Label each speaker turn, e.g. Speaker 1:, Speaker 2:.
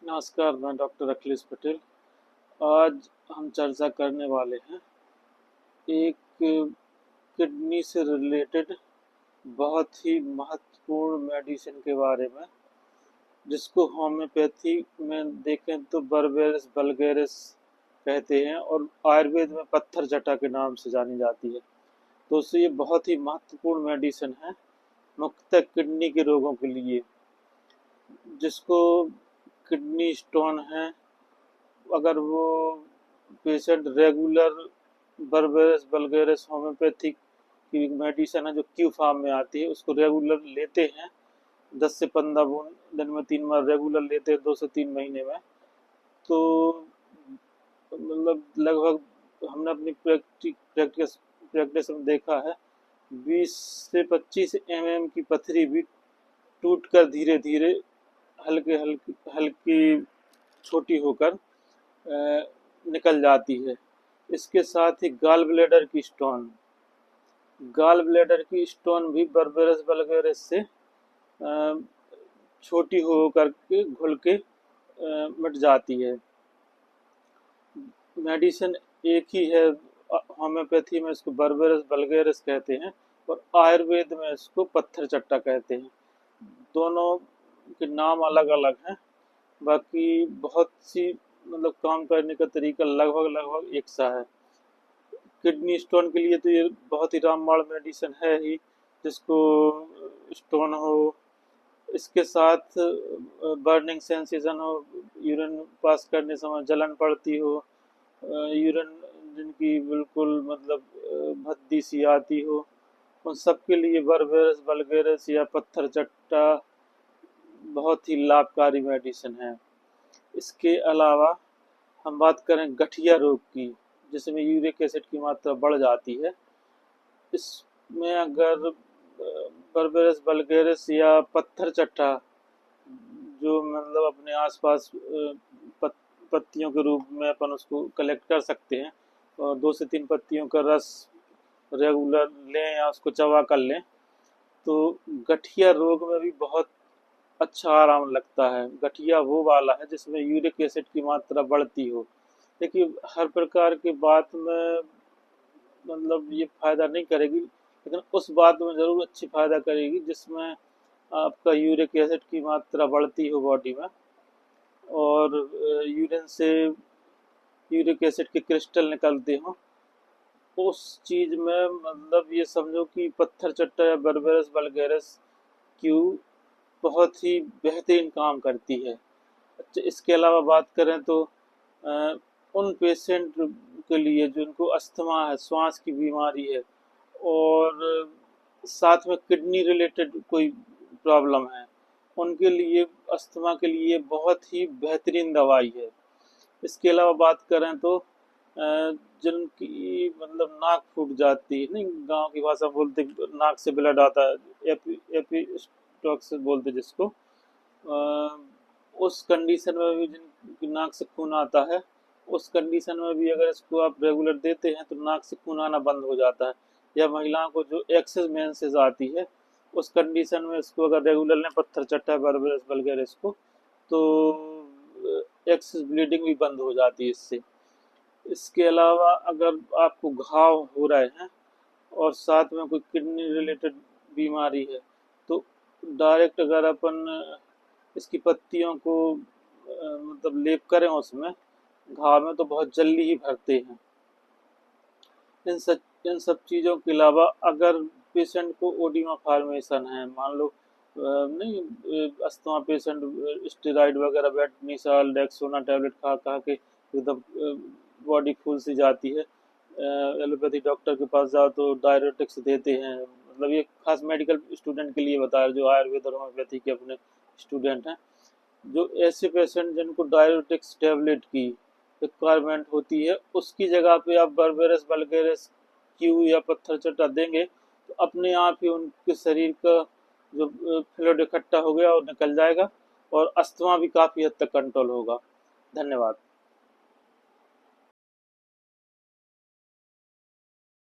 Speaker 1: नमस्कार, मैं डॉक्टर अखिलेश पटेल। आज हम चर्चा करने वाले हैं एक किडनी से रिलेटेड बहुत ही महत्वपूर्ण मेडिसिन के बारे में, जिसको होम्योपैथी में देखें तो बर्बेरिस वल्गैरिस कहते हैं और आयुर्वेद में पत्थर चट्टा के नाम से जानी जाती है। दोस्तों, ये बहुत ही महत्वपूर्ण मेडिसिन है, मुख्यतः किडनी के रोगों के लिए। जिसको किडनी स्टोन है, अगर वो patient regular berberis vulgaris homeopathic की मेडिसिन है जो क्यू फार्म में आती है, उसको रेगुलर लेते हैं 10 से 15 बूंद दिन में 3 बार रेगुलर लेते हैं 2 से 3 महीने में, तो मतलब लगभग हमने अपनी प्रैक्टिस में देखा है 20 से 25 mm की पथरी भी टूटकर धीरे धीरे हल्के हल्की हल्की छोटी होकर निकल जाती है। इसके साथ ही गाल ब्लैडर की स्टोन भी बर्बेरिस वल्गैरिस से छोटी होकर के घुल के मिट जाती है। मेडिसिन एक ही है, होम्योपैथी में इसको बर्बेरिस वल्गैरिस कहते हैं और आयुर्वेद में इसको पत्थर चट्टा कहते हैं। दोनों के नाम अलग अलग हैं, बाकी बहुत सी मतलब काम करने का तरीका लगभग एक सा है। किडनी स्टोन के लिए तो ये बहुत ही रामबाण मेडिसिन है ही, जिसको स्टोन हो, इसके साथ बर्निंग सेंसेशन हो, यूरिन पास करने समय जलन पड़ती हो, यूरिन जिनकी बिल्कुल मतलब भद्दी सी आती हो, उन सब के लिए बर्बेरिस वल्गैरिस या पत्थर चट्टा बहुत ही लाभकारी मेडिसिन है। इसके अलावा हम बात करें गठिया रोग की, जिसमें यूरिक एसिड की मात्रा बढ़ जाती है। इसमें अगर बर्बेरिस वल्गैरिस या पत्थर चट्टा जो मतलब अपने आसपास पत्तियों के रूप में अपन उसको कलेक्ट कर सकते हैं और 2 से 3 पत्तियों का रस रेगुलर लें या उसको चबा कर लें, तो गठिया रोग में भी बहुत अच्छा आराम लगता है। गठिया वो वाला है जिसमें यूरिक एसिड की मात्रा बढ़ती हो। देखिए, हर प्रकार की बात में मतलब ये फायदा नहीं करेगी, लेकिन उस बात में जरूर अच्छी फायदा करेगी जिसमें आपका यूरिक एसिड की मात्रा बढ़ती हो बॉडी में और यूरिन से यूरिक एसिड के क्रिस्टल निकलते हो। उस चीज में मतलब ये समझो कि पत्थर चट्टा या बर्बेरिस वल्गैरिस क्यू बहुत ही बेहतरीन काम करती है। अच्छा, इसके अलावा बात करें तो उन पेशेंट के लिए जिनको अस्थमा है, श्वास की बीमारी है और साथ में किडनी रिलेटेड कोई प्रॉब्लम है, उनके लिए अस्थमा के लिए बहुत ही बेहतरीन दवाई है। इसके अलावा बात करें तो जिनकी मतलब नाक फूट जाती है, नहीं गांव की भाषा बोलते नाक से ब्लड आता है, एपिस्टॉक्सिस बोलते जिसको, उस कंडीशन में भी जिनकी नाक से खून आता है, उस कंडीशन में भी अगर इसको आप रेगुलर देते हैं तो नाक से खून आना बंद हो जाता है। या महिलाओं को जो एक्सेस मेंसेस आती है, उस कंडीशन में इसको अगर रेगुलर लें पत्थर चट्टा बर्बेरिस वल्गैरिस को, तो एक्सेस ब्लीडिंग भी बंद हो जाती है इससे। इसके अलावा अगर आपको घाव हो रहे हैं और साथ में कोई किडनी रिलेटेड बीमारी है, तो डायरेक्ट अगर अपन इसकी पत्तियों को मतलब लेप करें उसमें घाव में, तो बहुत जल्दी ही भरते हैं। इन सब चीज़ों के अलावा अगर पेशेंट को ओडिमा फॉर्मेशन है, मान लो नहीं अस्थमा पेशेंट स्टेरॉइड वगैरह बेटनिसाल डेक्सोना टैबलेट खा खा के एकदम बॉडी फूल सी जाती है, एलोपैथी डॉक्टर के पास जाओ तो डायरेटिक्स देते हैं। मतलब ये खास मेडिकल स्टूडेंट के लिए बता रहे जो आयुर्वेद और होम्योपैथी के अपने स्टूडेंट हैं। जो ऐसे पेशेंट जिनको डायरेटिक्स टैबलेट की रिक्वायरमेंट होती है, उसकी जगह पे आप बर्बेरिस वल्गैरिस क्यू या पत्थर चट्टा देंगे तो अपने आप ही उनके शरीर का जो फ्लूइड इकट्ठा हो गया और निकल जाएगा और अस्थमा भी काफ़ी हद तक कंट्रोल होगा। धन्यवाद।